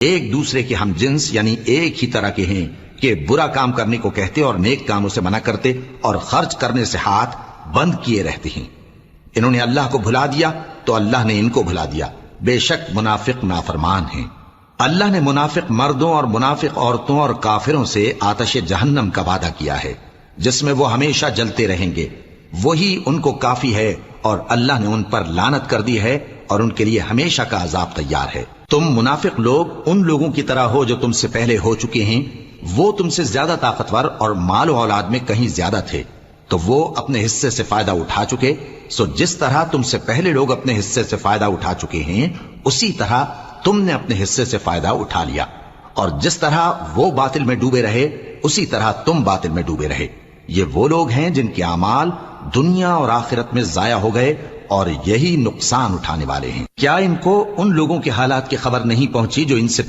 ایک دوسرے کے ہم جنس یعنی ایک ہی طرح کے ہیں کہ برا کام کرنے کو کہتے اور نیک کاموں سے منع کرتے اور خرچ کرنے سے ہاتھ بند کیے رہتے ہیں۔ انہوں نے اللہ کو بھلا دیا تو اللہ نے ان کو بھلا دیا، بے شک منافق نافرمان ہیں۔ اللہ نے منافق مردوں اور منافق عورتوں اور کافروں سے آتش جہنم کا وعدہ کیا ہے جس میں وہ ہمیشہ جلتے رہیں گے، وہی ان کو کافی ہے، اور اللہ نے ان پر لعنت کر دی ہے اور ان کے لیے ہمیشہ کا عذاب تیار ہے۔ تم منافق لوگ ان لوگوں کی طرح ہو جو تم سے پہلے ہو چکے ہیں، وہ تم سے زیادہ طاقتور اور مال و اولاد میں کہیں زیادہ تھے تو وہ اپنے حصے سے فائدہ اٹھا چکے، سو جس طرح تم سے پہلے لوگ اپنے حصے سے فائدہ اٹھا چکے ہیں اسی طرح تم نے اپنے حصے سے فائدہ اٹھا لیا، اور جس طرح وہ باطل میں ڈوبے رہے اسی طرح تم باطل میں ڈوبے رہے۔ یہ وہ لوگ ہیں جن کے اعمال دنیا اور آخرت میں ضائع ہو گئے اور یہی نقصان اٹھانے والے ہیں۔ کیا ان کو ان لوگوں کے حالات کی خبر نہیں پہنچی جو ان سے پہلے